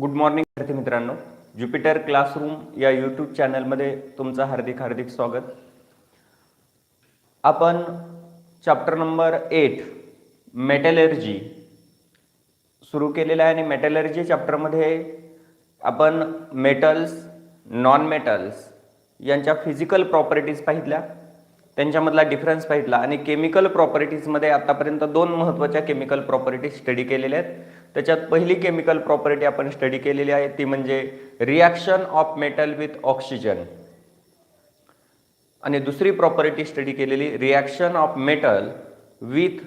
Good morning विद्यार्थी मित्रांनो, Jupiter classroom या यूट्यूब चॅनलमध्ये तुमचं हार्दिक हार्दिक स्वागत. आपण चॅप्टर नंबर 8 मेटलर्जी सुरू केलेला आहे आणि मेटलर्जी चॅप्टरमध्ये आपण मेटल्स, नॉन मेटल्स यांच्या फिजिकल प्रॉपर्टीज पाहितल्या, त्यांच्यामधला डिफरन्स पाहितला आणि केमिकल प्रॉपर्टीजमध्ये आतापर्यंत दोन महत्त्वाच्या केमिकल प्रॉपर्टीज स्टडी केलेल्या आहेत. त्याच्यात पहिली केमिकल प्रॉपर्टी आपण स्टडी केलेली आहे ती म्हणजे reaction of metal with oxygen आणि दुसरी प्रॉपर्टी स्टडी केलेली reaction of metal with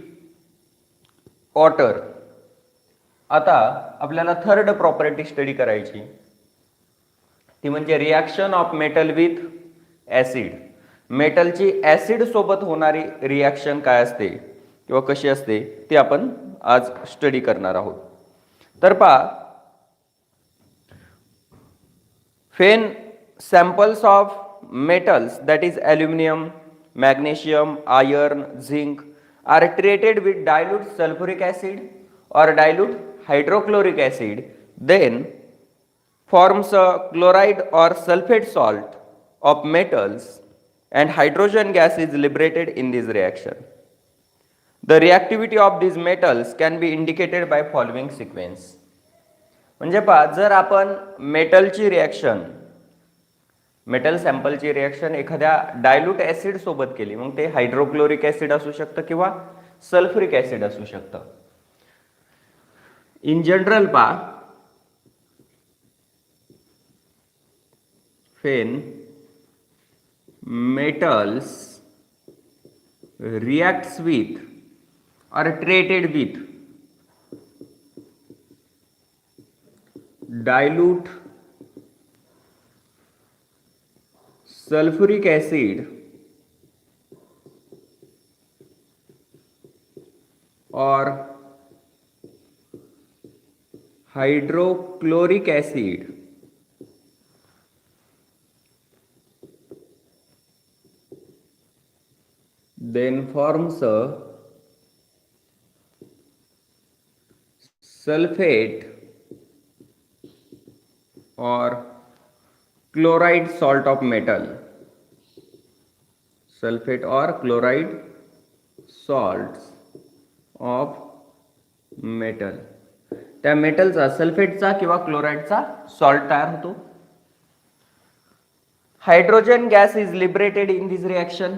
water. आता आपल्याला थर्ड प्रॉपर्टी स्टडी करायची ती म्हणजे reaction of metal with acid. मेटलची ॲसिड सोबत होणारी रिॲक्शन काय असते किंवा कशी असते ते आपण आज स्टडी करणार आहोत. तर पहा, when samples of metals that is aluminum, magnesium, iron, zinc are treated with dilute sulfuric acid or dilute hydrochloric acid, then forms a chloride or sulfate salt of metals and hydrogen gas is liberated in this reaction. The reactivity of these metals can be indicated by following sequence. म्हणजे पहा, जर आपण मेटलची reaction, metal सॅम्पलची reaction एखाद्या dilute acid सोबत केली, मग ते hydrochloric acid असू शकतं किंवा सल्फ्युरिक ॲसिड असू शकतं. इन जनरल पहा, when metals reacts with or treated with dilute sulfuric acid or hydrochloric acid, then forms a sulfate or chloride salt of metal. Sulfate or chloride salts of metal. त्या मेटलचा, सल्फेटचा किंवा क्लोराइडचा salt तयार होतो. Hydrogen gas is liberated in this reaction.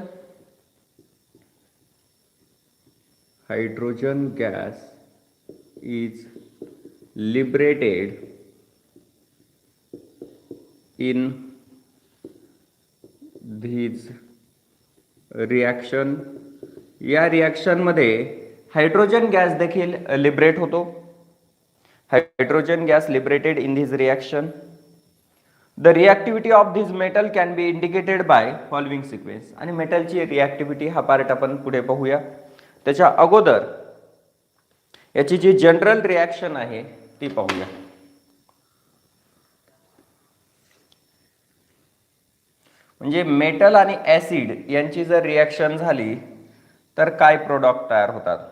Hydrogen gas is liberated in this reaction. या reaction मध्ये hydrogen gas देखील liberate होतो. Hydrogen gas liberated in this reaction. The reactivity of this metal can be indicated by following sequence. आणि मेटलची रिॲक्टिव्हिटी हा part आपण पुढे पाहूया. त्याच्या अगोदर याची जी जनरल रिॲक्शन आहे ती पाहूया. म्हणजे मेटल आणि ऍसिड यांची जर रिॲक्शन झाली तर काय प्रोडक्ट तयार होतात.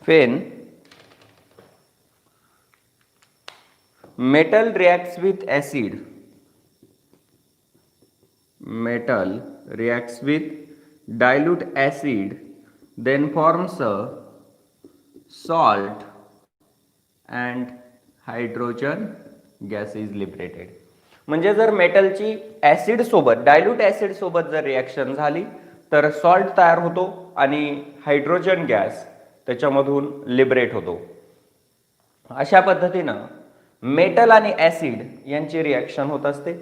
When metal reacts with acid, metal reacts with dilute acid, then forms a salt and hydrogen gas is liberated. म्हणजे जर मेटलची ऍसिड सोबत, डायल्यूट ऍसिड सोबत जर रिॲक्शन झाली तर सॉल्ट तयार होतो आणि हायड्रोजन गॅस त्याच्यामधून लिबरेट होतो. अशा पद्धतीनं मेटल आणि ऍसिड यांची रिॲक्शन होत असते.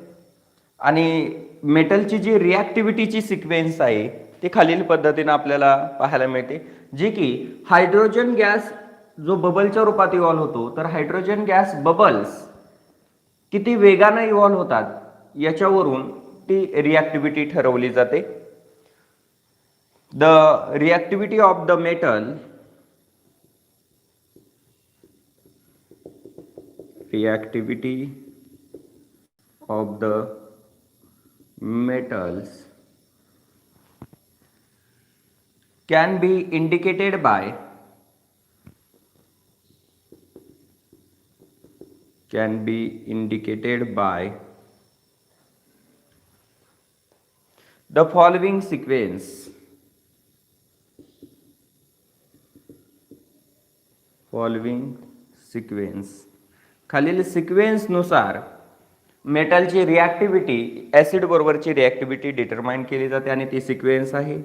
आणि मेटलची जी रिॲक्टिव्हिटीची सिक्वेन्स आहे ती खालील पद्धतीनं आपल्याला पाहायला मिळते, जी की हायड्रोजन गॅस जो बबलच्या रूपात इव्हॉल्व होतो, तर हायड्रोजन गॅस बबल्स किती वेगानं इव्हॉल्व होतात याच्यावरून ती रिॲक्टिव्हिटी ठरवली जाते. The reactivity of the metal reactivity of the metals can be indicated by the following sequence. खालील सिक्वेन्स नुसार मेटलची रिॲक्टिव्हिटी ऍसिड बरोबरची रिॲक्टिव्हिटी डिटरमाइन केली जाते आणि ती सिक्वेन्स आहे.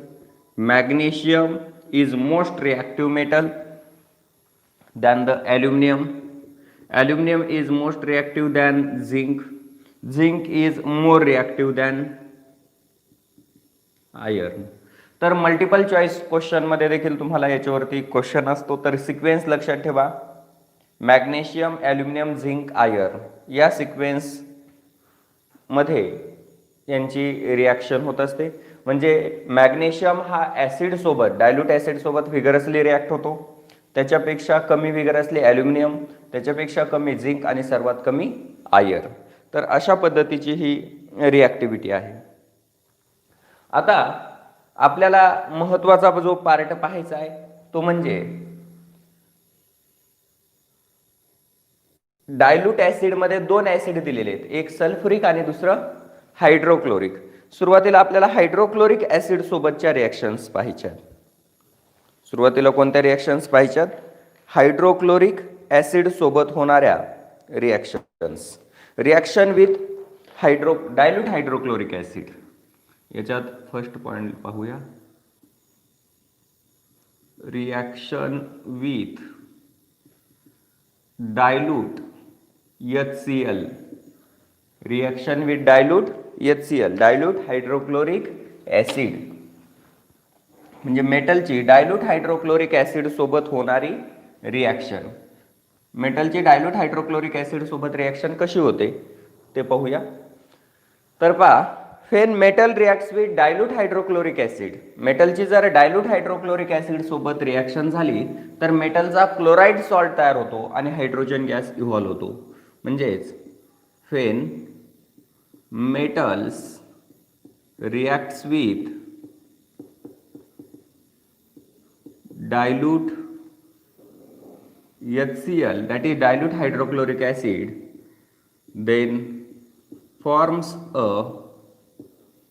Magnesium is most reactive metal than the aluminium. Aluminium is most reactive than zinc. Zinc is more reactive than iron. तर multiple choice question मध्ये देखील तुम्हाला याच्यावरती क्वेश्चन असतो. तर सिक्वेन्स लक्षात ठेवा. मॅग्नेशियम, ॲल्युमिनियम, झिंक, आयर्न या सिक्वेन्स मध्ये यांची रिॲक्शन होत असते. म्हणजे मॅग्नेशियम हा ऍसिड सोबत, डायल्यूट ऍसिड सोबत व्हिगरसली रिॲक्ट होतो. त्याच्यापेक्षा कमी व्हिगरसली ॲल्युमिनियम, त्याच्यापेक्षा कमी झिंक आणि सर्वात कमी आयर्न. तर अशा पद्धतीची ही रिॲक्टिव्हिटी आहे. आता आपल्याला महत्वाचा जो पार्ट पाहायचा आहे तो म्हणजे डायल्यूट ऍसिड मध्ये दोन ऍसिड दिलेले आहेत, एक सल्फ्युरिक आणि दुसरं हायड्रोक्लोरिक. सुरुवातीला आपल्याला हायड्रोक्लोरिक ऍसिड सोबतच्या रिॲक्शन्स पाहायच्या. सुरुवातीला कोणत्या रिॲक्शन्स पाहायच्यात? हायड्रोक्लोरिक ऍसिड सोबत होणाऱ्या reactions. Reaction with dilute hydrochloric acid. याच्यात फर्स्ट पॉइंट पाहूया. Reaction with dilute HCl. Reaction with dilute HCl, dilute hydrochloric acid. म्हणजे मेटलची डायल्यूट हायड्रोक्लोरिक ऍसिड सोबत होणारी रिॲक्शन. मेटलची डायल्यूट हायड्रोक्लोरिक ऍसिड सोबत रिॲक्शन कशी होते ते पाहूया. तर पहा, when metal reacts with dilute hydrochloric acid, मेटलची जर डायल्यूट हायड्रोक्लोरिक ऍसिड सोबत रिॲक्शन झाली तर मेटलचा क्लोराइड सॉल्ट तयार होतो आणि हायड्रोजन गॅस इव्हॉल्व होतो. म्हणजेच when metals reacts with dilute HCl, that is dilute hydrochloric acid, then forms a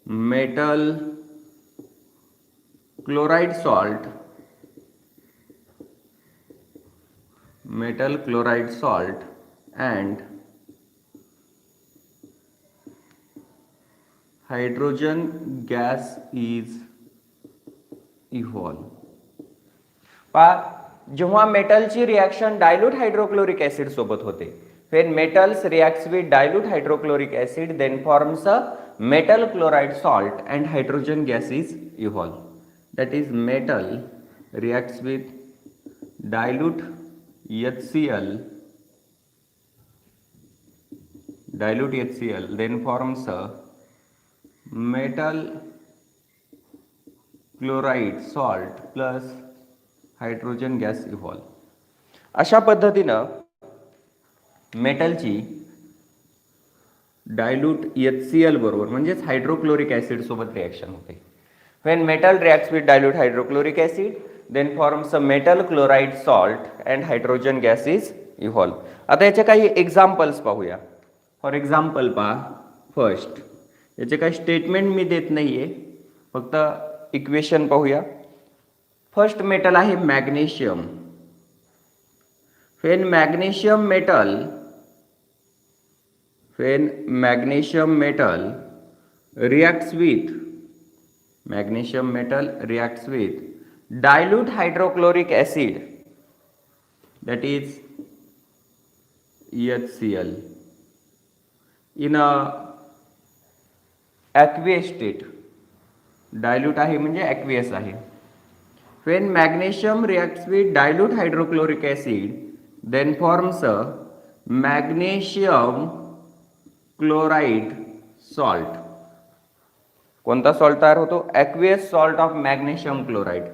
metal chloride salt, and hydrogen gas is evolved. पहा, जेव्हा मेटलची रिॲक्शन डायल्यूट हायड्रोक्लोरिक ऍसिड सोबत होते, when metals reacts with dilute hydrochloric acid, then forms a metal chloride salt and hydrogen gas is evolved. That is, metal reacts with dilute HCl, then forms a metal chloride salt plus hydrogen gas evolve. अशा पद्धतीनं मेटलची dilute HCl बरोबर म्हणजेच hydrochloric acid सोबत reaction होते. when metal reacts with dilute hydrochloric acid, then forms a metal chloride salt and hydrogen gas is evolved. आता याचे काही examples पाहूया. फॉर एक्झाम्पल पहा, फर्स्ट याचे काही स्टेटमेंट मी देत नाहीये, फक्त इक्वेशन पाहूया. फर्स्ट मेटल आहे magnesium. when magnesium metal reacts with dilute hydrochloric acid, that is HCl, in a aqueous state. Dilute आहे म्हणजे aqueous आहे. when magnesium reacts with dilute hydrochloric acid, then forms a magnesium chloride salt. कोणता salt तयार होतो? aqueous salt of magnesium chloride.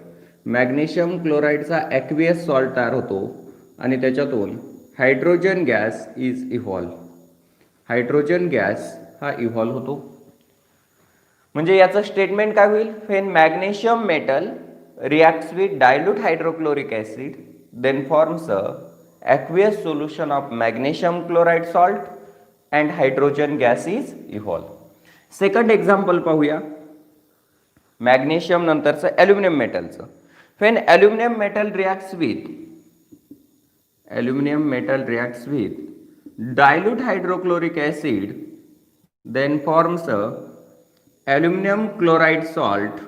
Magnesium क्लोराइडचा aqueous salt तयार होतो आणि त्याच्यातून hydrogen gas is evolve. Hydrogen gas हा इव्हॉल्व्ह होतो. म्हणजे याचं स्टेटमेंट काय होईल? When magnesium metal reacts with dilute hydrochloric acid then forms a aqueous solution of magnesium chloride salt and hydrogen gas is evolved. Second example पाहूया magnesium नंतरचं aluminium मेटलचं. When aluminium metal reacts with dilute hydrochloric acid then forms a aluminum chloride salt,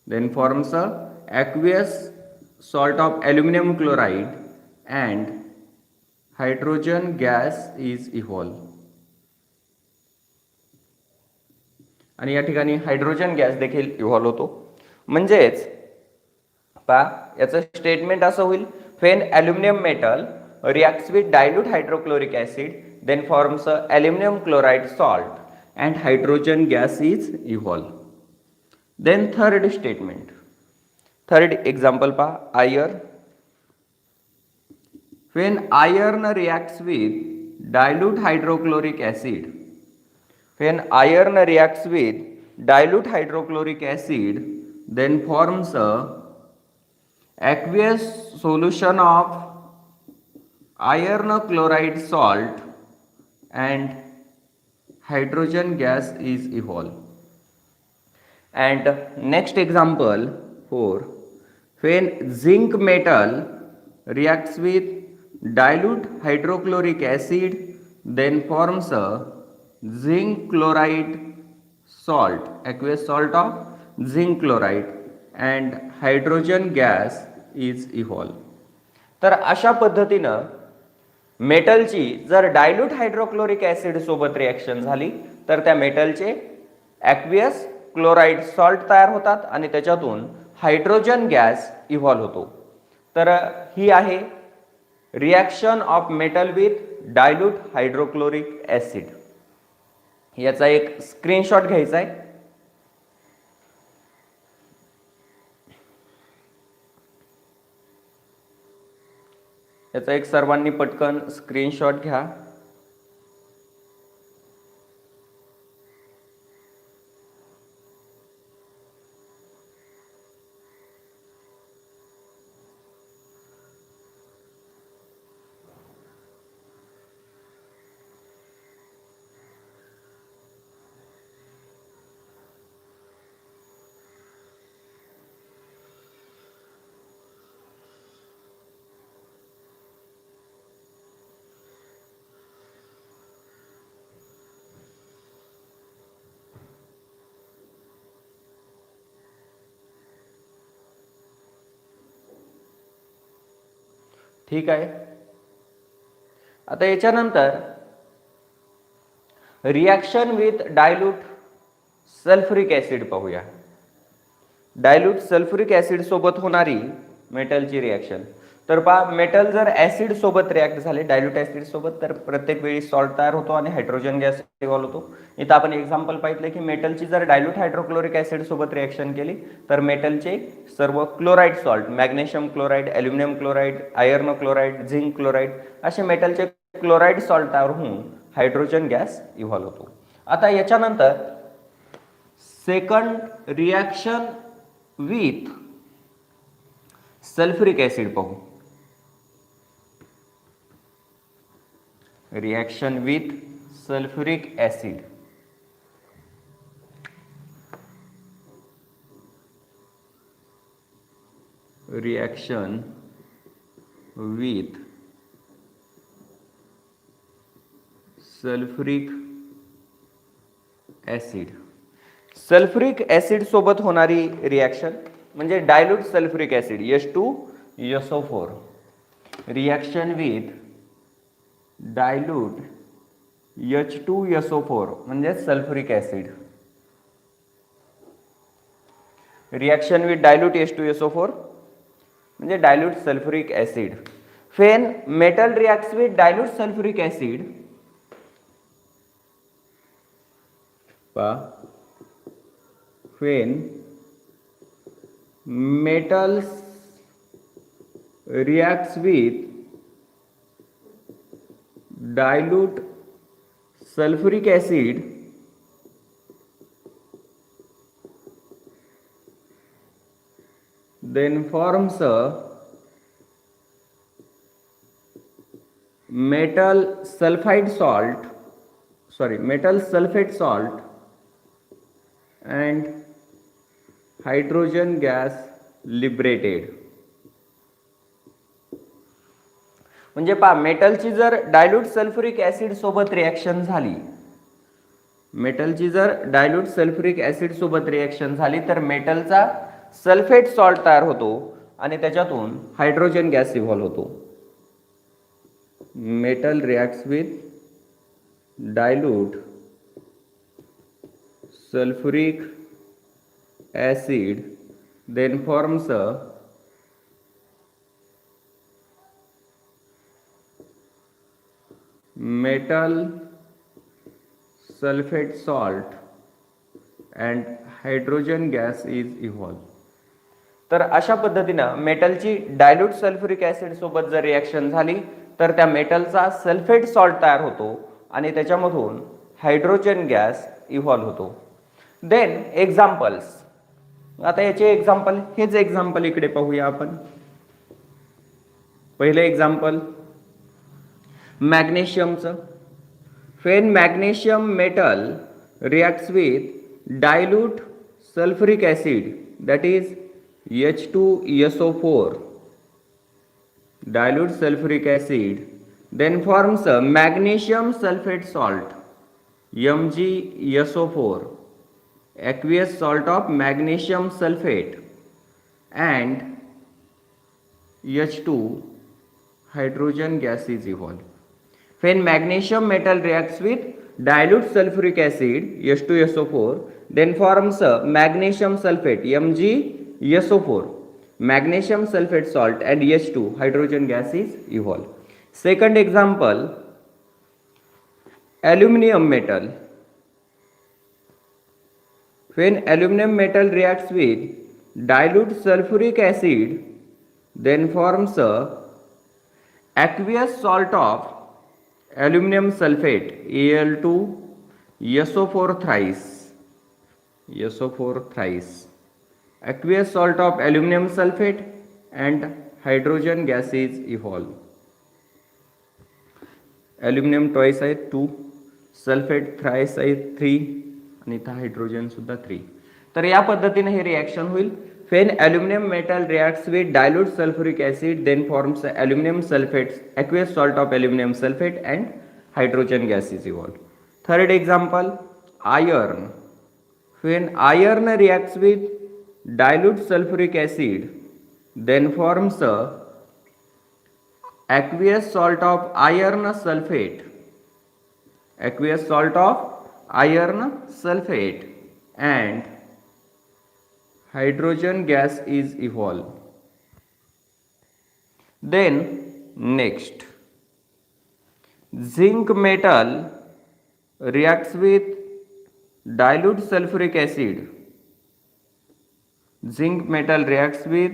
then forms a aqueous salt of aluminum chloride and hydrogen gas is evolved. आणि या ठिकाणी hydrogen gas देखील evolve होतो. म्हणजेच पहा याचं statement असं होईल when aluminium metal reacts with dilute hydrochloric acid then forms a aluminium chloride salt and hydrogen gas is evolve. Then third statement, third example पहा iron. When iron reacts with dilute hydrochloric acid, when iron reacts with dilute hydrochloric acid then forms a aqueous solution of iron chloride salt and hydrogen gas is evolved. And next example 4, when zinc metal reacts with dilute hydrochloric acid then forms a zinc chloride salt, aqueous salt of zinc chloride and hydrogen gas is evolved. तर अशा पद्धतीनं मेटलची जर dilute hydrochloric acid सोबत reaction झाली तर त्या मेटलचे aqueous chloride salt तयार होतात आणि त्याच्यातून हायड्रोजन गॅस इव्हॉल्व्ह होतो. तर ही आहे reaction of metal with dilute hydrochloric acid. याचा एक स्क्रीनशॉट घ्यायचा आहे. याचा एक सर्वांनी पटकन स्क्रीनशॉट घ्या. ठीक आहे. आता याच्यानंतर reaction with dilute sulphuric acid पाहूया. डायल्यूट सल्फ्युरिक ऍसिड सोबत होणारी मेटलची रिॲक्शन. तर पहा मेटल जर ऍसिड सोबत रिॲक्ट झाले डायल्यूट ऍसिड सोबत तर प्रत्येक वेळी सॉल्ट तयार होतो आणि हायड्रोजन गॅस इव्हॉल्व्ह होतो. इथं आपण एक्झाम्पल पाहितले की मेटलची जर डायल्यूट हायड्रोक्लोरिक ऍसिड सोबत रिॲक्शन केली तर मेटलचे सर्व chloride salt magnesium chloride, aluminium chloride, iron chloride, zinc chloride असे मेटलचे क्लोराइड सॉल्ट तयार होऊन हायड्रोजन गॅस इव्हॉल्व्ह होतो. आता याच्यानंतर second reaction with sulphuric acid पाहू. Reaction with sulphuric acid. Reaction with sulphuric acid. Sulphuric acid सोबत होणारी रिॲक्शन म्हणजे dilute sulphuric acid H2SO4. Reaction with dilute H2SO4 म्हणजे sulphuric acid. Reaction with dilute H2SO4 म्हणजे dilute sulphuric acid. When metal reacts with dilute sulphuric acid when metals reacts with dilute sulfuric acid then forms a metal sulfate salt and hydrogen gas liberated. म्हणजे पहा, मेटलची जर dilute sulphuric acid सोबत reaction झाली, तर मेटलचा sulphate salt तयार होतो आणि त्याच्यातून हायड्रोजन गॅस इव्हॉल्व होतो. Metal reacts with dilute sulphuric acid then forms a metal sulfate salt and hydrogen gas is evolved. तर अशा पद्धतीनं मेटलची डायल्यूट सल्फ्युरिक ऍसिड सोबत जर रिएक्शन झाली तर त्या मेटलचा सल्फेट सॉल्ट तयार होतो आणि त्याच्यामधून हायड्रोजन गॅस इव्हॉल्व होतो. Then examples. आता याचे एक्झाम्पल, हेच एक्झाम्पल इकडे पाहूया आपण. पहिले एक्झाम्पल मॅग्नेशियमचं. When magnesium metal reacts with dilute sulphuric acid that is H2SO4, dilute sulfuric acid, then forms a magnesium sulfate salt MgSO4, aqueous salt of magnesium sulfate, and H2 hydrogen gas is evolved. When magnesium metal reacts with dilute sulfuric acid H2SO4, then forms a magnesium sulfate MgSO4, magnesium sulfate salt, and H2 hydrogen gas is evolved. Second example, aluminum metal. When aluminum metal reacts with dilute sulfuric acid, then forms a aqueous salt of aluminum sulfate Al2SO4 thrice, aqueous salt of aluminum sulfate, and hydrogen gas is evolved. Aluminum twice आहे 2, sulphate thrice आहे 3 आणि इथं hydrogen सुद्धा 3. तर या पद्धतीने हे reaction होईल. When aluminum metal reacts with dilute sulfuric acid, then forms aluminum sulfate, aqueous salt of aluminum sulfate, and hydrogen gas is evolved. Third example, iron. When iron reacts with dilute sulfuric acid, then forms a aqueous salt of iron sulfate, and hydrogen gas is evolved. Then next, zinc metal reacts with dilute sulfuric acid. Zinc metal reacts with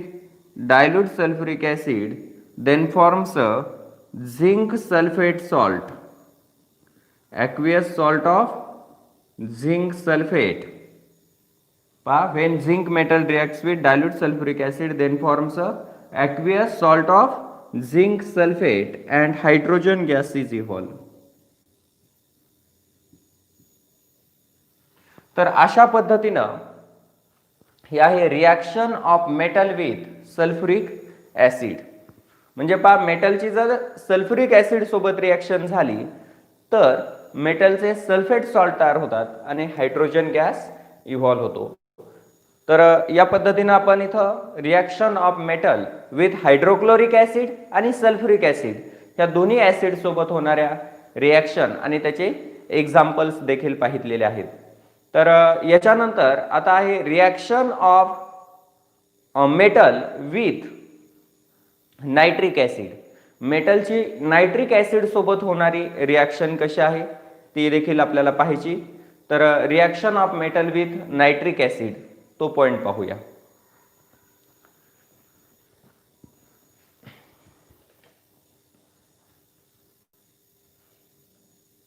dilute sulfuric acid, then forms a zinc sulfate salt, aqueous salt of zinc sulfate. When zinc metal reacts with dilute sulfuric acid, then forms a aqueous salt of zinc sulfate, and hydrogen gas is evolved. तर अशा पद्धतीनं हे आहे reaction of metal with sulphuric acid. म्हणजे पहा, मेटलची जर sulphuric acid सोबत reaction झाली तर मेटलचे सल्फेट सॉल्ट तयार होतात आणि हायड्रोजन गॅस इव्हॉल्व होतो. तर या पद्धतीनं आपण इथं reaction of metal with hydrochloric acid आणि सल्फ्युरिक ऍसिड या दोन्ही ऍसिड सोबत होणाऱ्या रिॲक्शन आणि त्याचे एक्झाम्पल्स देखील पाहितलेले आहेत. तर याच्यानंतर आता आहे reaction of metal with nitric acid. मेटलची नायट्रिक ऍसिड सोबत होणारी रिॲक्शन कशी आहे ती देखील आपल्याला पाहायची. तर reaction of metal with nitric acid तो पॉइंट पाहूया.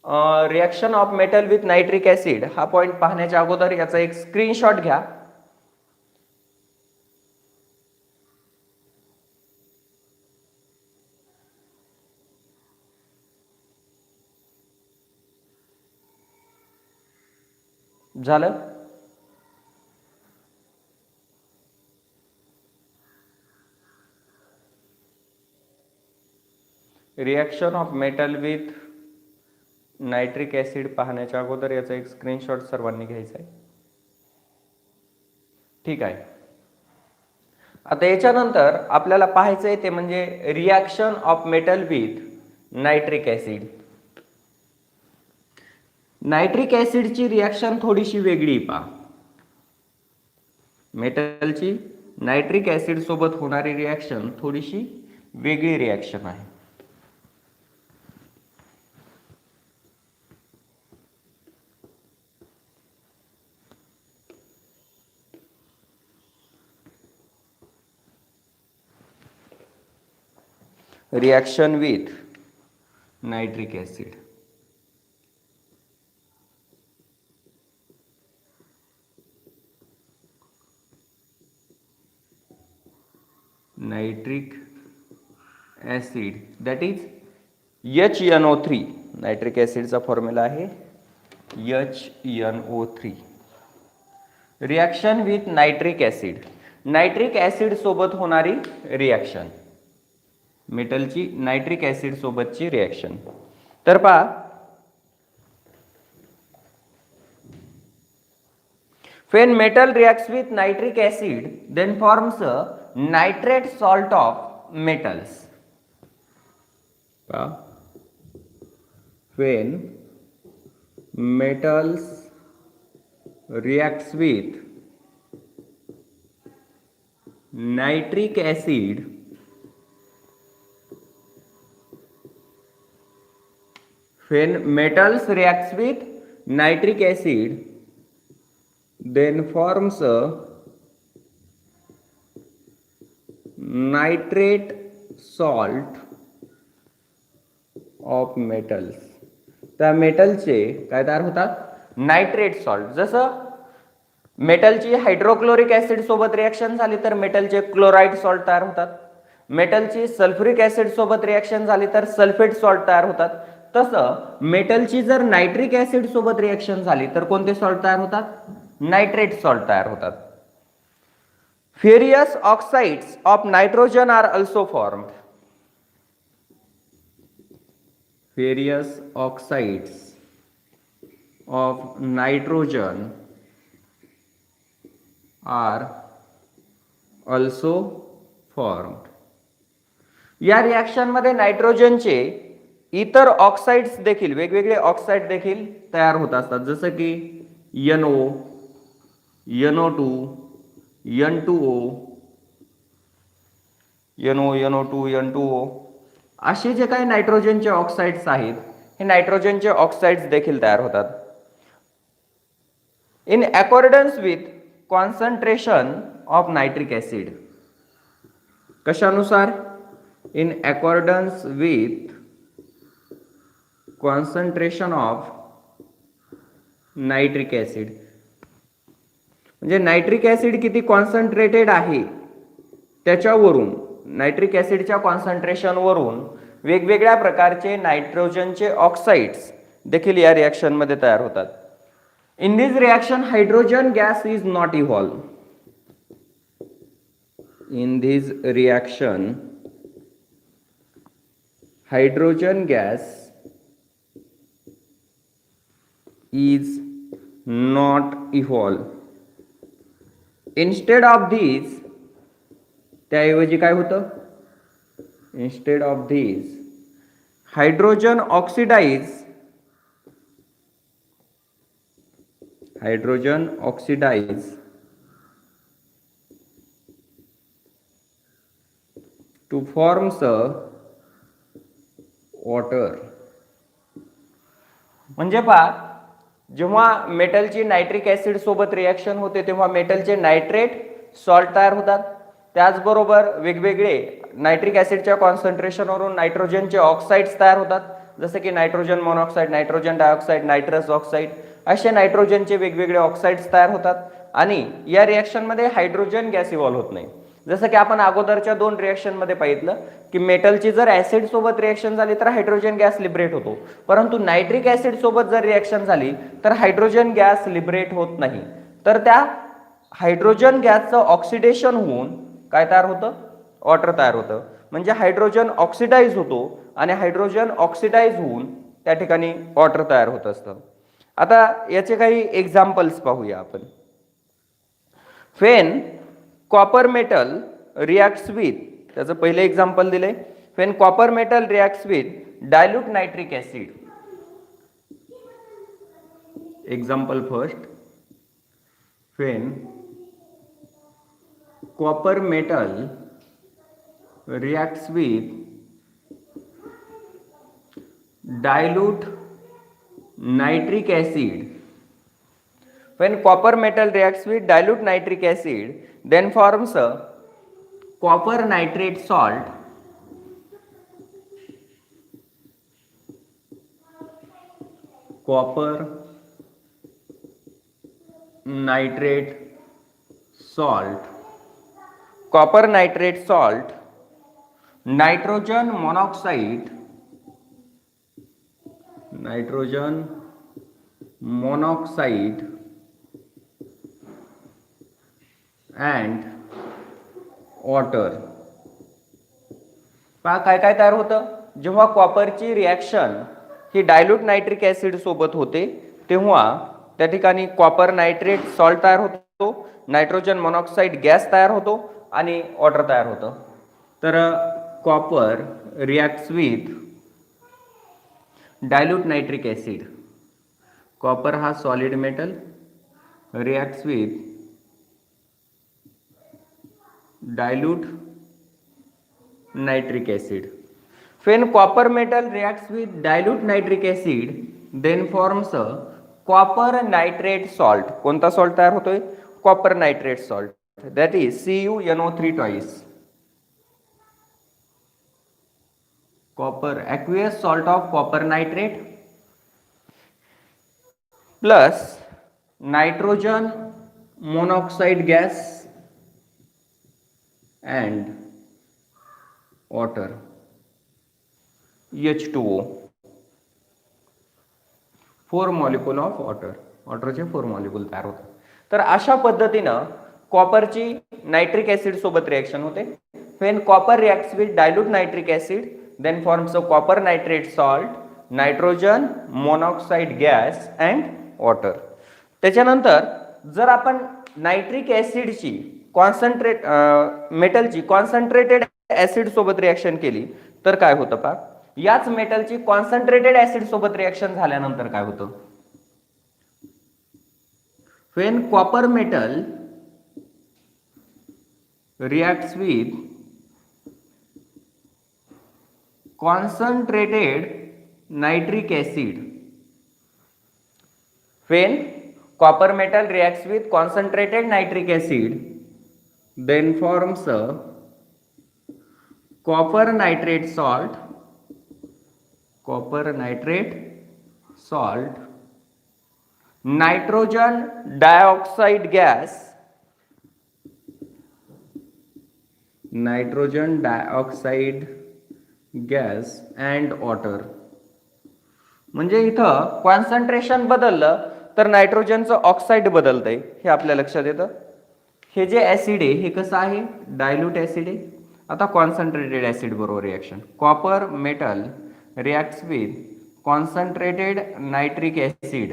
Reaction of metal with nitric acid हा पॉइंट पाहण्याच्या अगोदर याचा एक स्क्रीनशॉट घ्या. झालं? Reaction of metal with nitric acid पाहण्याच्या अगोदर याचा एक स्क्रीनशॉट सर्वांनी घ्यायचा आहे. ठीक आहे. आता याच्यानंतर आपल्याला पाहायचं आहे ते म्हणजे reaction of metal with nitric acid. Nitric ऍसिडची रिॲक्शन थोडीशी वेगळी पहा. मेटलची नायट्रिक ऍसिड सोबत होणारी रिॲक्शन थोडीशी वेगळी रिॲक्शन आहे. Reaction with nitric acid. Nitric acid that is HNO3. Nitric ऍसिडचा फॉर्म्युला आहे HNO3. Reaction with nitric acid. Nitric acid सोबत होणारी रिॲक्शन, मेटलची नायट्रिक ऍसिड सोबतची रिॲक्शन. तर पहा, when metal reacts with nitric acid then forms a nitrate salt of metals. When metals reacts with nitric acid when metals reacts with nitric acid then forms a nitrate salt of metals. त्या मेटलचे काय तयार होतात? Nitrate salt. जसं मेटलची hydrochloric acid सोबत reaction झाली तर मेटलचे क्लोराइड सॉल्ट तयार होतात. मेटलची सल्फ्युरिक ऍसिड सोबत रिॲक्शन झाली तर सल्फेट सॉल्ट तयार होतात. तसं मेटलची जर नायट्रिक ऍसिड सोबत रिॲक्शन झाली तर कोणते सॉल्ट तयार होतात? नायट्रेट सॉल्ट तयार होतात. Ferrous oxides of nitrogen are also formed. Ferrous oxides of nitrogen are also formed. या रिॲक्शन मध्ये नायट्रोजनचे इतर ऑक्साइड्स देखील, वेगवेगळे ऑक्साइड देखील तयार होत असतात. जसं की NO, NO2, N2O, NO, NO2, N2O असे जे काही नायट्रोजनचे ऑक्साइड्स आहेत हे नायट्रोजनचे ऑक्साइड्स देखील तयार होतात. In accordance with concentration of nitric acid. कशानुसार? In accordance with concentration of nitric acid. म्हणजे नायट्रिक ऍसिड किती कॉन्सन्ट्रेटेड आहे त्याच्यावरून, नायट्रिक ऍसिडच्या कॉन्सन्ट्रेशन वरून वेगवेगळ्या प्रकारचे नायट्रोजनचे ऑक्साइड्स देखील या रिॲक्शन मध्ये तयार होतात. In this reaction hydrogen gas is not evolve. In this reaction hydrogen gas is not evolve. Instead of these, त्याऐवजी काय होतं? Instead of these, hydrogen oxidize to forms a water. म्हणजे पहा, जेव्हा मेटलची नायट्रिक ऍसिड सोबत रिॲक्शन होते तेव्हा मेटलचे नायट्रेट सॉल्ट तयार होतात. त्याचबरोबर वेगवेगळे नायट्रिक ऍसिडच्या कॉन्सन्ट्रेशनवरून नायट्रोजनचे ऑक्साइड्स तयार होतात जसं की nitrogen monoxide, nitrogen dioxide, nitrous oxide असे नायट्रोजनचे वेगवेगळे ऑक्साईड्स तयार होतात आणि या रिॲक्शनमध्ये हायड्रोजन गॅस इव्हॉल्व्ह होत नाही. जसं की आपण अगोदरच्या 2 रिॲक्शनमध्ये पाहिलं की मेटलची जर ऍसिड सोबत रिॲक्शन झाली तर हायड्रोजन गॅस लिबरेट होतो, परंतु नायट्रिक ऍसिड सोबत जर रिॲक्शन झाली तर हायड्रोजन गॅस लिबरेट होत नाही. तर त्या हायड्रोजन गॅसचं ऑक्सिडेशन होऊन काय तयार होतं? वॉटर तयार होतं. म्हणजे हायड्रोजन ऑक्सिडाइज होतो आणि हायड्रोजन ऑक्सिडाइज होऊन त्या ठिकाणी वॉटर तयार होत असतं. आता याचे काही एक्झाम्पल्स पाहूया आपण. When copper metal reacts with, त्याचं पहिले एक्झाम्पल दिले, when copper metal reacts with dilute nitric acid. Example first, when copper metal reacts with dilute nitric acid. When copper metal reacts with dilute nitric acid, then forms a copper nitrate salt, copper nitrate salt, copper nitrate salt, nitrogen monoxide, nitrogen monoxide and water. पहा काय काय तयार होतं जेव्हा कॉपरची reaction ही dilute nitric acid सोबत होते तेव्हा त्या ठिकाणी कॉपर नायट्रेट सॉल्ट तयार होतो, नायट्रोजन मोनॉक्साईड गॅस तयार होतो आणि वॉटर तयार होतं. तर copper reacts with dilute nitric acid, copper हा solid metal reacts with dilute nitric acid. When copper metal reacts with dilute nitric acid, then forms a copper nitrate salt. कोणता salt तयार होतोय? Copper nitrate salt, that is CuNO3 twice. Copper aqueous salt of copper nitrate plus nitrogen monoxide gas and water, H2O, 4 molecule of water. वॉटरचे 4 molecule तयार होतात. तर अशा पद्धतीनं कॉपरची नायट्रिक ऍसिड सोबत रिॲक्शन होते. When copper reacts with dilute nitric acid then forms a copper nitrate salt, nitrogen monoxide gas and water. त्याच्यानंतर जर आपण नायट्रिक ऍसिडची मेटलची कॉन्सन्ट्रेटेड ऍसिड सोबत रिॲक्शन केली तर काय होतं पहा. याच मेटलची कॉन्सन्ट्रेटेड ऍसिड सोबत रिॲक्शन झाल्यानंतर काय होतं? When copper metal reacts with concentrated nitric acid, when copper metal reacts with concentrated nitric acid then forms a copper nitrate salt, nitrogen dioxide gas, and water. म्हणजे इथं कॉन्सन्ट्रेशन बदललं तर नायट्रोजनचं oxide बदलतंय हे आपल्या लक्षात येतं. हे जे ऍसिड आहे हे कसं आहे? डायल्यूट ऍसिड आहे. आता कॉन्सन्ट्रेटेड ऍसिड बरोबर reaction, copper metal reacts with concentrated nitric acid.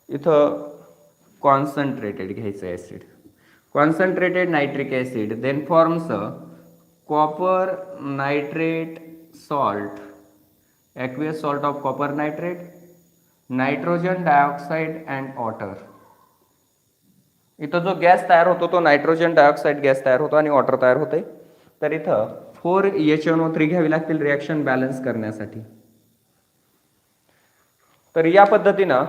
इथं कॉन्सन्ट्रेटेड घ्यायचं acid, concentrated nitric acid then forms copper nitrate salt, aqueous salt of copper nitrate, nitrogen dioxide and water. इथं जो gas तयार होतो तो नायट्रोजन डायऑक्साइड गॅस तयार होतो आणि वॉटर तयार होते. तर इथं 4HNO3 घ्यावी लागतील रिॲक्शन बॅलन्स करण्यासाठी. तर या पद्धतीनं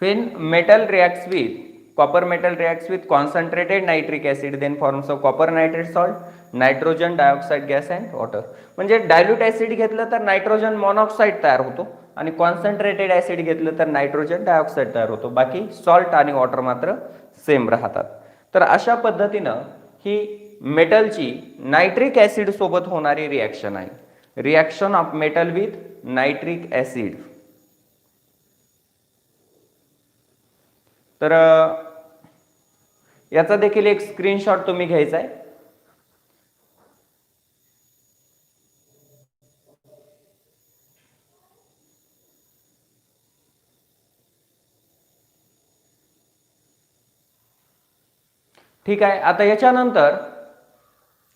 when metal reacts with copper metal reacts with concentrated nitric acid then forms a copper nitrate salt, nitrogen dioxide gas and water. म्हणजे डायल्यूट ऍसिड घेतलं तर नायट्रोजन मोनॉक्साईड तयार होतो आणि कॉन्सन्ट्रेटेड ऍसिड घेतलं तर नायट्रोजन डायऑक्साईड तयार होतो. बाकी सॉल्ट आणि वॉटर मात्र सेम राहतात. तर अशा पद्धतीनं ही मेटलची नायट्रिक ऍसिड सोबत होणारी रिॲक्शन आहे. Reaction of metal with nitric acid. तर याचा देखील एक स्क्रीनशॉट तुम्ही घ्यायचा आहे. ठीक आहे. आता याच्यानंतर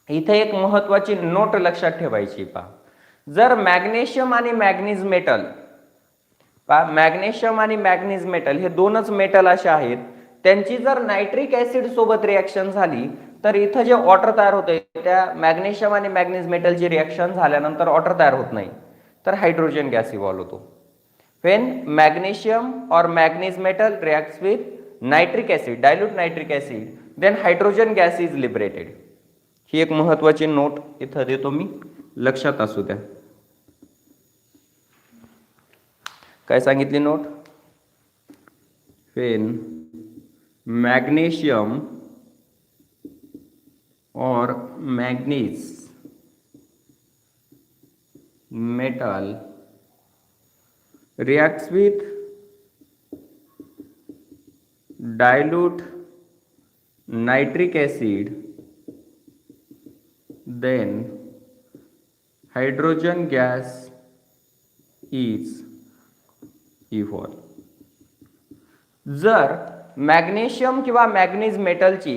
इथे एक महत्वाची नोट लक्षात ठेवायची. पहा, जर मॅग्नेशियम आणि मॅग्नीज मेटल, पहा मॅग्नेशियम आणि मॅग्नीज मेटल हे दोनच मेटल असे आहेत, त्यांची जर नायट्रिक ऍसिड सोबत रिॲक्शन झाली तर इथं जे वॉटर तयार होते त्या मॅग्नेशियम आणि मॅग्नीज मेटलची रिॲक्शन झाल्यानंतर वॉटर तयार होत नाही, तर हायड्रोजन गॅस इव्हॉल्व होतो. व्हेन मॅग्नेशियम और manganese metal reacts with nitric acid, dilute nitric acid, then hydrogen gas is liberated. ही एक महत्वाची नोट इथं देतो मी, लक्षात असू द्या. काय सांगितली नोट? व्हेन मॅग्नेशियम और manganese metal reacts with dilute nitric acid, then hydrogen gas is evolved. जर मॅग्नेशियम किंवा मॅग्नीज मेटलची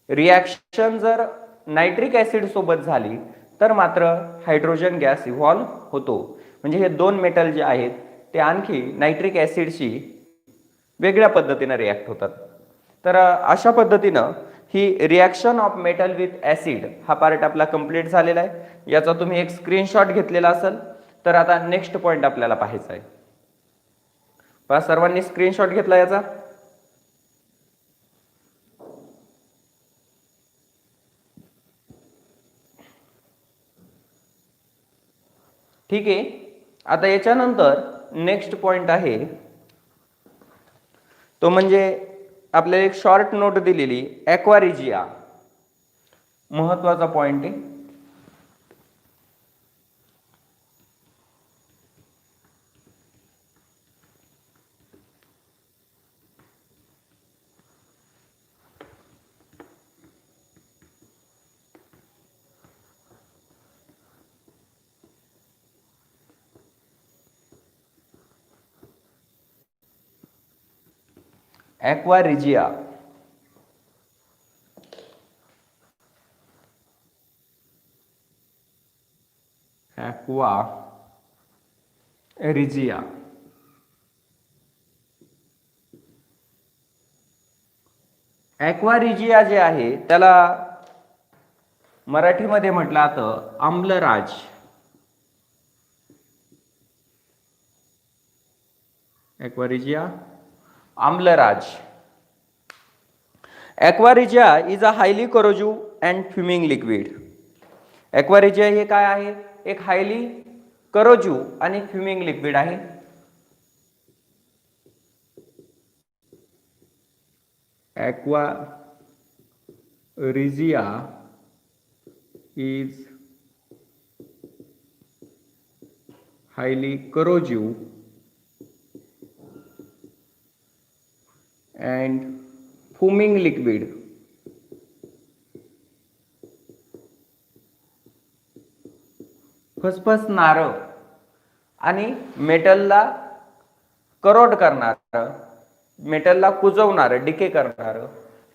रिॲक्शन जर नायट्रिक ऍसिड सोबत झाली तर मात्र हायड्रोजन गॅस इव्हॉल्व होतो. म्हणजे हे दोन मेटल जे आहेत ते आणखी नायट्रिक ऍसिडशी वेगळ्या पद्धतीने रिॲक्ट होतात. तर अशा पद्धतीनं ही reaction of metal with acid हा पार्ट आपला कंप्लीट झालेला आहे. याचा तुम्ही एक स्क्रीनशॉट घेतलेला असेल. तर आता नेक्स्ट पॉइंट आपल्याला पाहायचा आहे. पहा, सर्वांनी स्क्रीनशॉट घेतला याचा? ठीक आहे. आता याच्यानंतर नेक्स्ट पॉइंट आहे तो म्हणजे आपल्याला एक शॉर्ट नोट दिलेली ॲक्वारिजिया, महत्वाचा पॉइंट आहे. ॲक्वारिजिया ॲक्वारिजिया ॲक्वारिजिया जे आहे त्याला मराठीमध्ये म्हटलं जातं आम्लराज. ॲक्वारिजिया आम्लराज. Aqua regia is a highly corrosive and fuming liquid. Aqua regia हे काय आहे? एक हायली करोजिव्ह आणि फ्युमिंग लिक्विड आहे. Aqua regia is highly corrosive and fuming liquid. फसफसणारं आणि मेटलला करोड करणारं, मेटलला कुजवणारं, डिके करणारं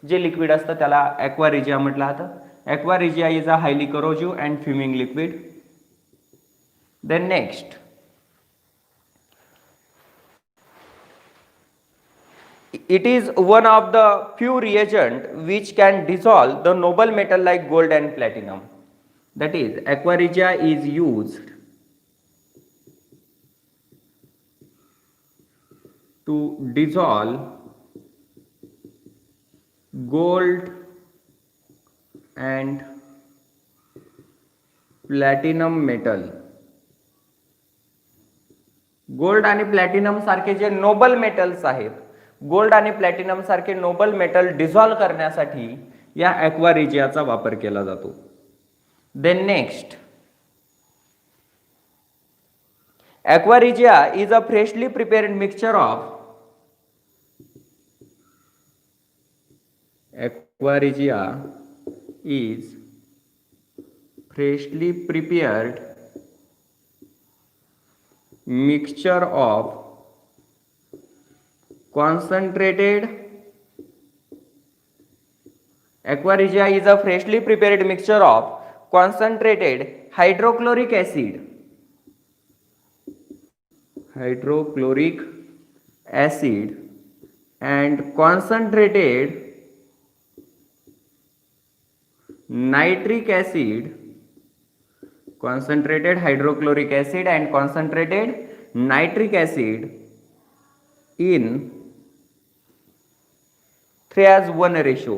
जे लिक्विड असतं त्याला ॲक्वारिजिया म्हटलं जातं. Aqua regia is a highly corrosive and fuming liquid. Then next, it is one of the few reagent which can dissolve the noble metal like gold and platinum. That is, aqua regia is used to dissolve gold and platinum metal. Gold आणि platinum सारखे जे noble metals आहेत, gold आणि platinum सारखे noble metal dissolve करण्यासाठी या ॲक्वारिजियाचा वापर केला जातो. Then next, aqua regia is a freshly prepared mixture of aqua regia is freshly prepared mixture of concentrated Aquarigia is a freshly prepared mixture of concentrated hydrochloric acid and concentrated nitric acid, concentrated hydrochloric acid and concentrated nitric acid in 3:1 ratio.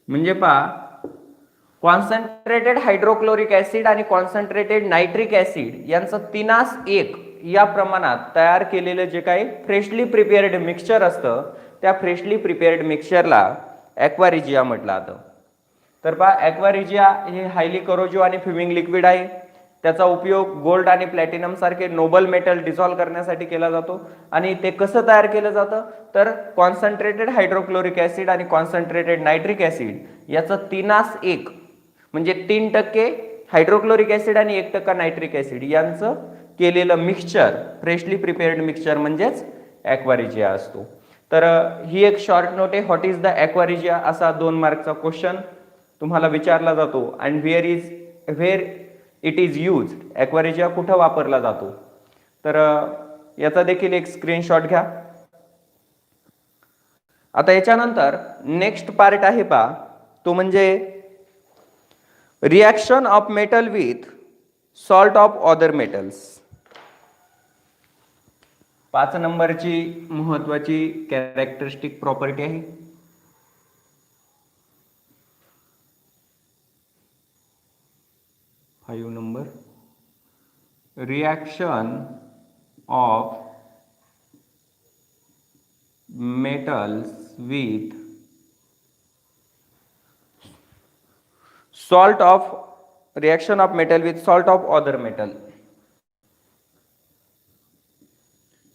म्हणजे पहा, concentrated hydrochloric acid आणि concentrated nitric acid यांचं 3:1 या प्रमाणात तयार केलेलं जे काही फ्रेशली प्रिपेअर्ड मिक्सचर असतं, त्या फ्रेशली प्रिपेअर्ड मिक्सचरला ॲक्वारिजिया म्हटलं जातं. तर पहा, ॲक्वारिजिया हे हायली करोजिव्ह आणि फ्युमिंग लिक्विड आहे. त्याचा उपयोग गोल्ड आणि प्लॅटिनम सारखे नोबल मेटल डिझॉल्व करण्यासाठी केला जातो. आणि ते कसं तयार केलं जातं, तर कॉन्सन्ट्रेटेड हायड्रोक्लोरिक ऍसिड आणि कॉन्सन्ट्रेटेड नायट्रिक ऍसिड याचं 3:1 म्हणजे 3% हायड्रोक्लोरिक ऍसिड आणि 1% नायट्रिक ऍसिड यांचं केलेलं मिक्सचर, फ्रेशली प्रिपेअर्ड मिक्सचर म्हणजेच ॲक्वारिजिया असतो. तर ही एक शॉर्ट नोट आहे. व्हॉट इज द ॲक्वारिजिया असा 2 मार्कचा क्वेश्चन तुम्हाला विचारला जातो. And where it is used, aqua regia कुठं वापरला जातो. तर याचा देखील एक स्क्रीनशॉट घ्या. आता याच्यानंतर नेक्स्ट पार्ट आहे पहा, तो म्हणजे reaction of metal with salt of other metals. 5 नंबरची महत्वाची कॅरेक्टरिस्टिक प्रॉपर्टी आहे. number, reaction of metals with salt of reaction of metal with salt of other metal,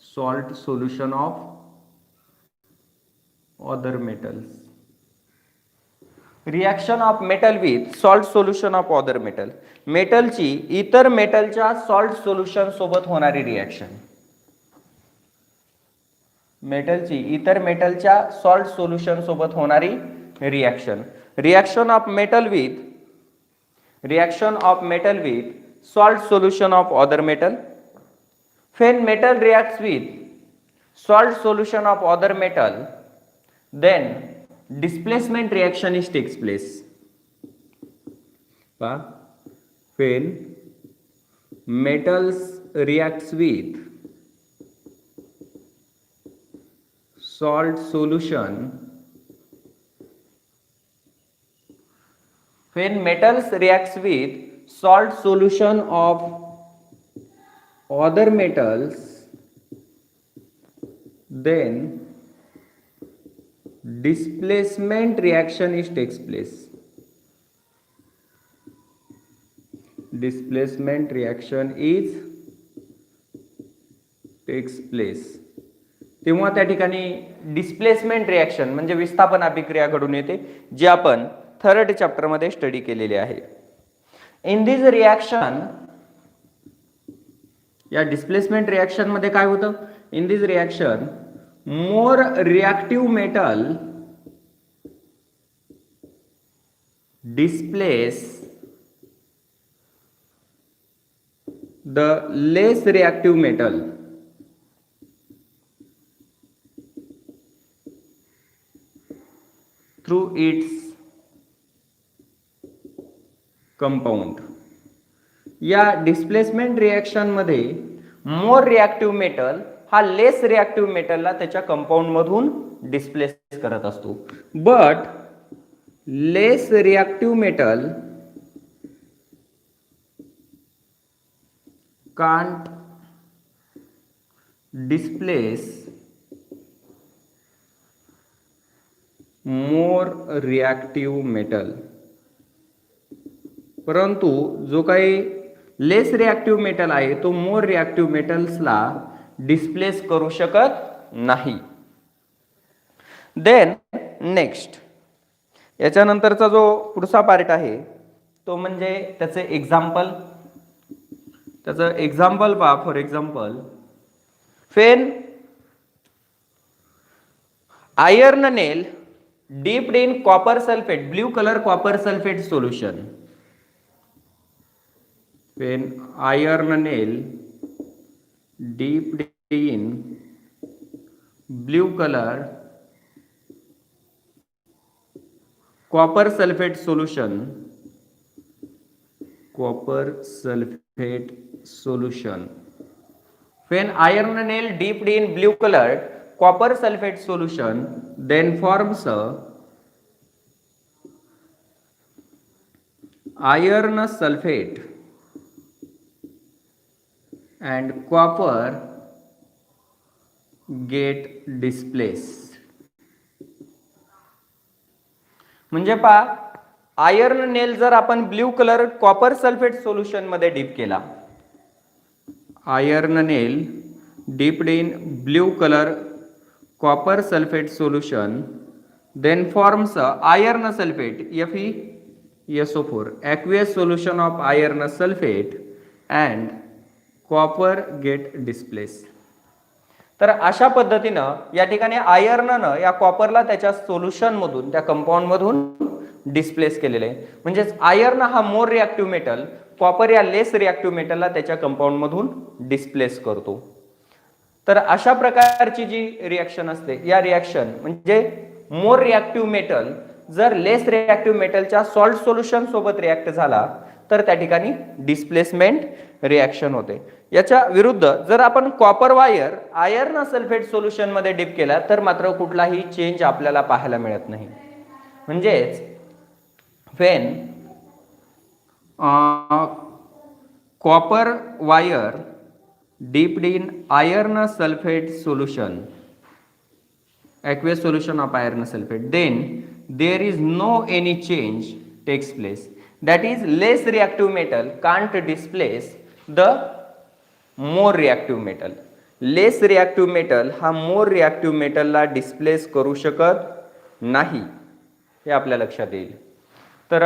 salt solution of other metals. Reaction of metal with salt solution of other metal, मेटलची इतर मेटलच्या salt solution सोबत होणारी reaction, मेटलची इतर मेटलच्या salt solution सोबत होणारी reaction. Reaction of metal with salt solution of other metal. When metal reacts with salt solution of other metal, then displacement reaction is takes place. When metals reacts with salt solution, when metals reacts with salt solution of other metals, then displacement reaction is takes place. Displacement reaction is takes place. तेव्हा त्या ठिकाणी displacement reaction म्हणजे विस्थापन अभिक्रिया घडून येते, जी आपण 3rd chapter मध्ये स्टडी केलेली आहे. इन दिस रिॲक्शन, या डिस्प्लेसमेंट रिॲक्शन मध्ये काय होतं, in this reaction more reactive metal displace the less reactive metal through its compound. या डिस्प्लेसमेंट रिॲक्शन मध्ये मोर रिॲक्टिव्ह मेटल हा लेस रिॲक्टिव्ह मेटलला त्याच्या कंपाऊंड मधून डिस्प्लेस करत असतो. But less reactive metal can't displace more reactive metal. परंतु जो काही लेस रिॲक्टिव्ह मेटल आहे तो मोर रिॲक्टिव्ह मेटल्सला डिस्प्लेस करू शकत नाही. देन नेक्स्ट याच्यानंतरचा जो पुढचा पार्ट आहे तो म्हणजे त्याचे एक्झाम्पल. त्याचं एक्झाम्पल पहा. For example fan iron nail dipped in copper sulfate, blue color copper sulfate solution. When iron nail dipped in blue color copper sulfate solution, when iron nail dipped in blue colored copper sulfate solution then forms a iron sulfate and copper get displaced. म्हणजे पहा iron नेल जर आपण blue colour copper sulphate solution मध्ये deep केला, iron nail dipped in blue colour copper sulfate solution then forms a iron sulfate FeSO4 aqueous solution of iron sulfate and copper get displaced. तर अशा पद्धतीनं या ठिकाणी आयर्ननं या कॉपरला त्याच्या सोल्युशन मधून त्या कंपाऊंड मधून डिस्प्लेस केलेले आहे. म्हणजेच आयर्न हा मोर रिॲक्टिव्ह मेटल कॉपर या लेस रिॲक्टिव्ह मेटलला त्याच्या कंपाऊंड मधून डिस्प्लेस करतो. तर अशा प्रकारची जी रिॲक्शन असते या रिॲक्शन म्हणजे मोर रिॲक्टिव्ह मेटल जर लेस रिॲक्टिव्ह मेटलच्या सॉल्ट सोल्युशन सोबत रिॲक्ट झाला तर त्या ठिकाणी डिस्प्लेसमेंट रिॲक्शन होते. याच्या विरुद्ध जर आपण copper wire iron sulphate solution मध्ये डिप केला तर मात्र कुठलाही चेंज आपल्याला पाहायला मिळत नाही. म्हणजेच when copper wire dipped in iron sulfate solution, aqueous solution of iron sulfate, then there is no any change takes place. That is less reactive metal can't displace the more reactive metal. Less reactive metal हा more reactive metal ला displace करू शकत नाही हे आपल्या लक्षात येईल. तर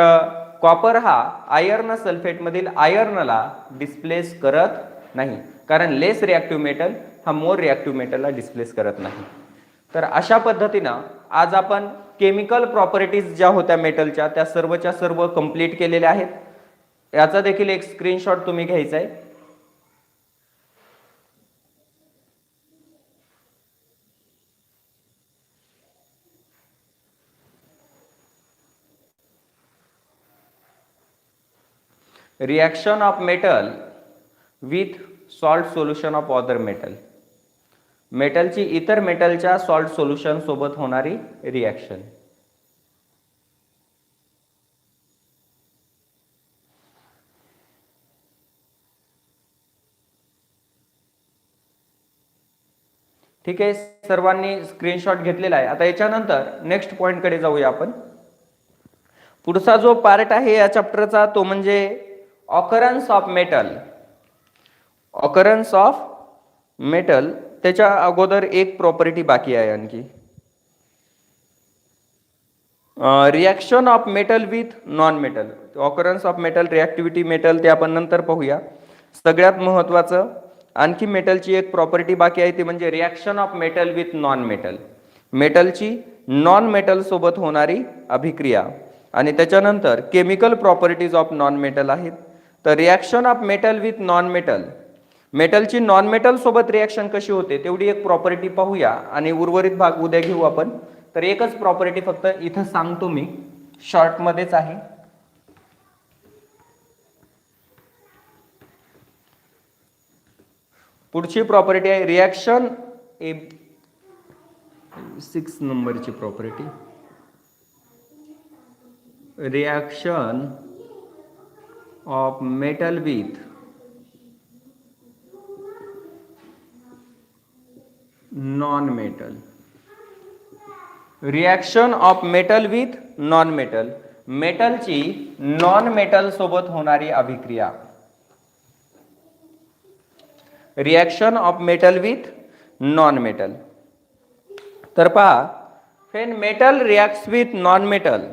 कॉपर हा आयर्न सल्फेट मधील आयर्नला डिस्प्लेस करत नाही कारण लेस रिॲक्टिव्ह मेटल हा मोर रिॲक्टिव्ह मेटलला डिस्प्लेस करत नाही. तर अशा पद्धतीनं आज आपण केमिकल प्रॉपर्टीज ज्या होत्या मेटलच्या त्या सर्वच्या सर्व कंप्लीट केलेल्या आहेत. याचा देखील एक स्क्रीनशॉट तुम्ही घ्यायचा आहे. Reaction of metal with salt solution of other metal. मेटलची इतर मेटलच्या सॉल्ट सोल्युशन सोबत होणारी रिॲक्शन. ठीक आहे, सर्वांनी स्क्रीनशॉट घेतलेला आहे. आता याच्यानंतर नेक्स्ट पॉइंट कडे जाऊया आपण. पुढचा जो पार्ट आहे या चॅप्टरचा तो म्हणजे occurrence of metal. Occurrence of metal त्याच्या अगोदर एक प्रॉपर्टी बाकी आहे आणखी. Reaction of metal with non metal. Occurrence of metal, reactivity metal ते आपण नंतर पाहूया. सगळ्यात महत्वाचं आणखी मेटलची एक प्रॉपर्टी बाकी आहे ती म्हणजे reaction of metal with non metal. मेटलची नॉन मेटल सोबत होणारी अभिक्रिया आणि त्याच्यानंतर chemical properties of non metal आहेत. तर reaction of metal with non metal, मेटलची नॉन मेटल सोबत रिॲक्शन कशी होते तेवढी एक प्रॉपर्टी पाहूया आणि उर्वरित भाग उद्या घेऊ आपण. तर एकच प्रॉपर्टी फक्त इथं सांगतो मी, शॉर्ट मध्येच आहे. पुढची प्रॉपर्टी आहे रिॲक्शन 6 नंबरची property, reaction of metal with non metal. Reaction of metal with non metal, मेटलची नॉन मेटल सोबत होणारी अभिक्रिया. Reaction of metal with non metal. तर पहा, when metal reacts with non metal,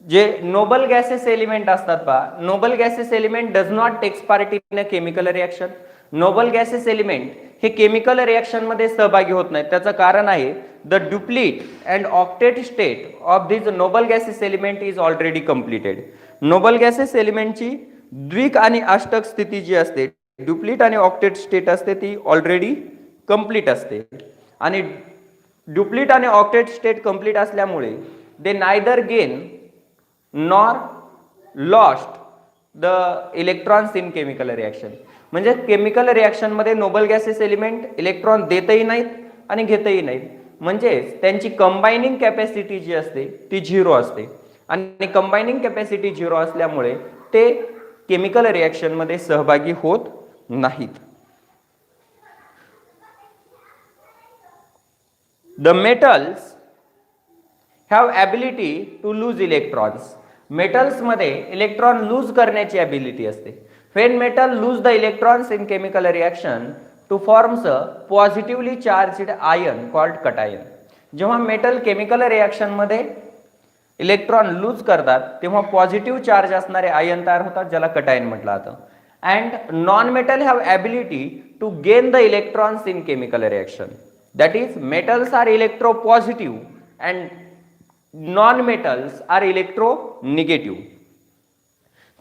जे नोबल गॅसेस एलिमेंट असतात पहा, noble gases element does not takes part in a chemical reaction. Noble gases element हे chemical reaction मध्ये सहभागी होत नाहीत. त्याचं कारण आहे the duplet and octet state of this noble gases element is already completed. Noble gases एलिमेंटची द्विक आणि अष्टक स्थिती जी असते, ड्युप्लीट आणि ऑक्टेट स्टेट असते, ती ऑलरेडी कंप्लीट असते. आणि ड्युप्लीट आणि ऑक्टेट स्टेट कंप्लीट असल्यामुळे they neither gain nor lost the electrons in chemical reaction. म्हणजे केमिकल रिॲक्शन मध्ये नोबल गॅसेस एलिमेंट इलेक्ट्रॉन देतही नाहीत आणि घेतही नाहीत. म्हणजेच त्यांची कंबायनिंग कॅपॅसिटी जी असते ती 0 असते. आणि कंबायनिंग कॅपॅसिटी 0 असल्यामुळे ते केमिकल रिॲक्शन मध्ये सहभागी होत नाहीत. The metals have ability to lose electrons. Metals मध्ये इलेक्ट्रॉन लूज करण्याची ability असते. When metal lose the electrons in chemical reaction to forms a positively charged ion called cation. जेव्हा मेटल केमिकल रिॲक्शन मध्ये electron lose करतात तेव्हा positive charge असणारे ion तयार होतात, ज्याला कटायन म्हटलं जातं. And non metal have ability to gain the electrons in chemical reaction. That is, metals are electropositive and non-metals are electronegative.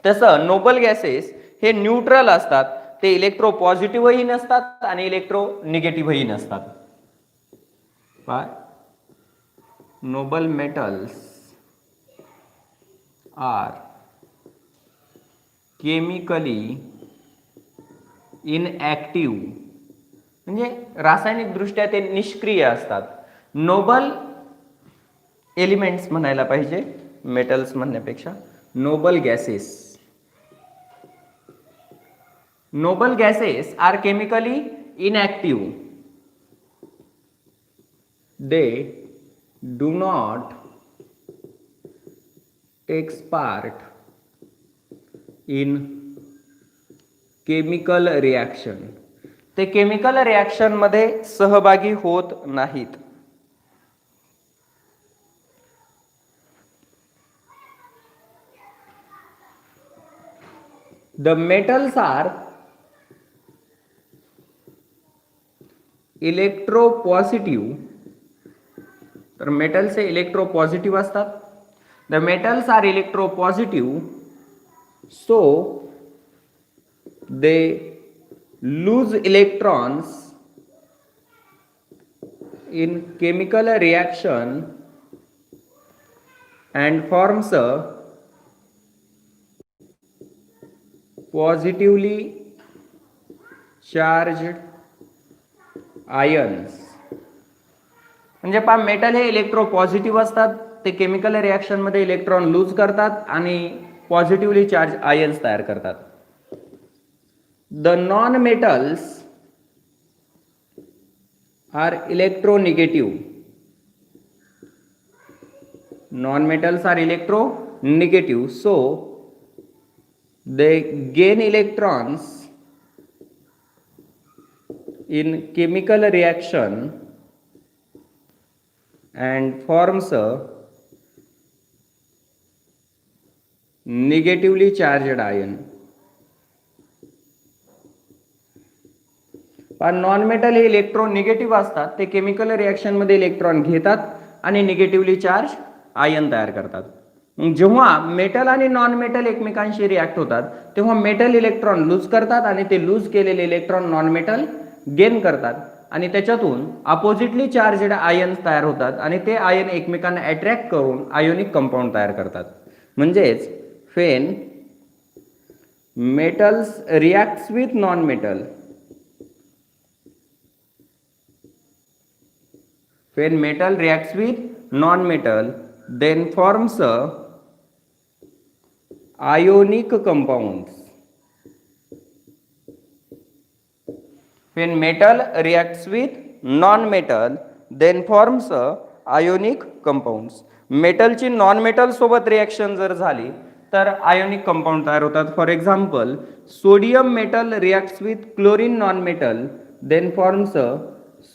तसं नोबल गॅसेस हे न्यूट्रल असतात, ते इलेक्ट्रोपॉझिटिव्हही नसतात आणि इलेक्ट्रोनिगेटिव्हही नसतात. Noble metals are chemically inactive, म्हणजे रासायनिक दृष्ट्या ते निष्क्रिय असतात. नोबल एलिमेंट्स म्हणायला पाहिजे मेटल्स म्हणण्यापेक्षा. Noble gases, noble gases are chemically inactive. They do not takes part in chemical reaction. ते केमिकल रिॲक्शन मध्ये सहभागी होत नाहीत. The metals are electropositive. तर मेटल्स हे इलेक्ट्रोपॉझिटिव्ह असतात. The metals are electropositive, so they lose electrons in chemical reaction and forms a positively charged ions. म्हणजे पहा, मेटल हे इलेक्ट्रोपॉझिटिव्ह असतात, ते केमिकल रिॲक्शन मध्ये इलेक्ट्रॉन लूज करतात आणि पॉझिटिव्हली चार्ज आयन्स तयार करतात. The non-metals are electronegative. Non-metals are electronegative, so they gain electrons in chemical reaction and forms a negatively charged ion. पण नॉन मेटल हे इलेक्ट्रोनिगेटिव्ह असतात, ते केमिकल रिॲक्शन मध्ये इलेक्ट्रॉन घेतात आणि निगेटिव्हली चार्ज आयन तयार करतात. जेव्हा मेटल आणि नॉन मेटल एकमेकांशी रिॲक्ट होतात तेव्हा मेटल इलेक्ट्रॉन लूज करतात आणि ते लूज केलेले इलेक्ट्रॉन नॉन मेटल गेन करतात आणि त्याच्यातून अपोजिटली चार्जड आयन्स तयार होतात आणि ते आयन एकमेकांना अट्रॅक्ट करून आयोनिक कंपाऊंड तयार करतात. म्हणजेच फेन metals reacts with non-metal. When metal reacts with non-metal, then forms ionic compounds. When metal reacts with non-metal, then forms ionic compounds. मेटलची नॉन मेटल सोबत रिएक्शन जर झाली तर आयोनिक कंपाऊंड तयार होतात. For example, sodium metal reacts with chlorine non metal, then forms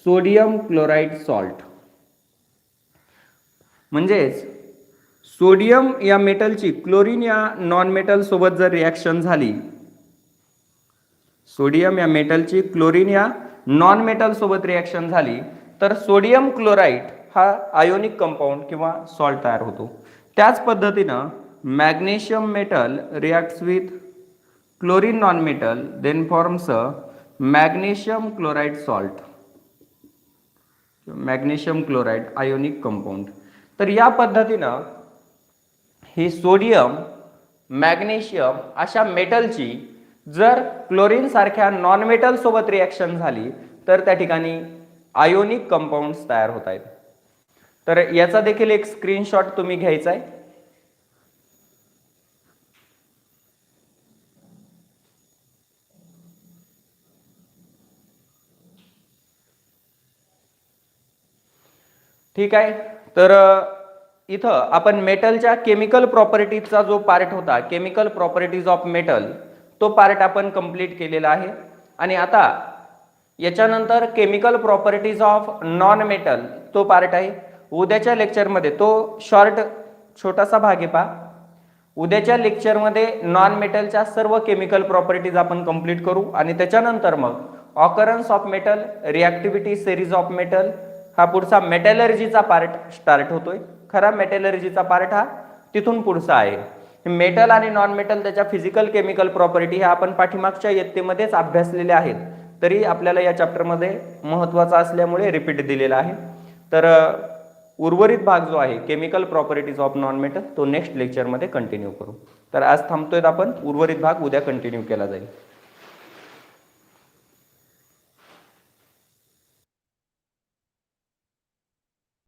sodium chloride salt. म्हणजेच sodium या मेटलची क्लोरीन या नॉन मेटल सोबत जर रिॲक्शन झाली, सोडियम या मेटलची क्लोरीन या नॉन मेटल सोबत रिॲक्शन झाली तर सोडियम क्लोराइड हा आयोनिक कंपाऊंड किंवा सॉल्ट तयार होतो. त्याच पद्धतीनं magnesium metal reacts with chlorine non metal, then forms magnesium chloride salt, magnesium chloride ionic compound. तर या पद्धतीनं ही सोडियम मॅग्नेशियम अशा मेटलची जर क्लोरीन सारख्या नॉन मेटल सोबत रिॲक्शन झाली तर त्या ठिकाणी आयोनिक कंपाऊंड्स तयार होत आहेत. तर याचा देखील एक स्क्रीनशॉट तुम्ही घ्यायचा आहे. ठीक आहे. तर इथं आपण मेटलच्या केमिकल प्रॉपर्टीजचा जो पार्ट होता, केमिकल प्रॉपर्टीज ऑफ मेटल, तो पार्ट आपण कंप्लीट केलेला आहे. आणि आता याच्यानंतर chemical properties of non metal तो पार्ट आहे. उद्याच्या लेक्चरमध्ये तो शॉर्ट छोटासा भाग आहे पहा. उद्याच्या लेक्चरमध्ये नॉन मेटलच्या सर्व केमिकल प्रॉपर्टीज आपण कंप्लीट करू आणि त्याच्यानंतर मग occurrence of metal, reactivity series of metal, हा पुढचा मेटलर्जीचा पार्ट स्टार्ट होतोय. खरा मेटलर्जीचा पार्ट हा तिथून पुढचा आहे. मेटल आणि नॉन मेटल त्याच्या फिजिकल केमिकल प्रॉपर्टी ह्या आपण पाठीमागच्या इयत्तेमध्येच अभ्यासलेल्या आहेत, तरी आपल्याला या चॅप्टरमध्ये महत्त्वाचा असल्यामुळे रिपीट दिलेला आहे. तर उर्वरित भाग जो आहे chemical properties of non metal तो नेक्स्ट लेक्चरमध्ये कंटिन्यू करू. तर आज थांबतोय आपण. उर्वरित भाग उद्या कंटिन्यू केला जाईल.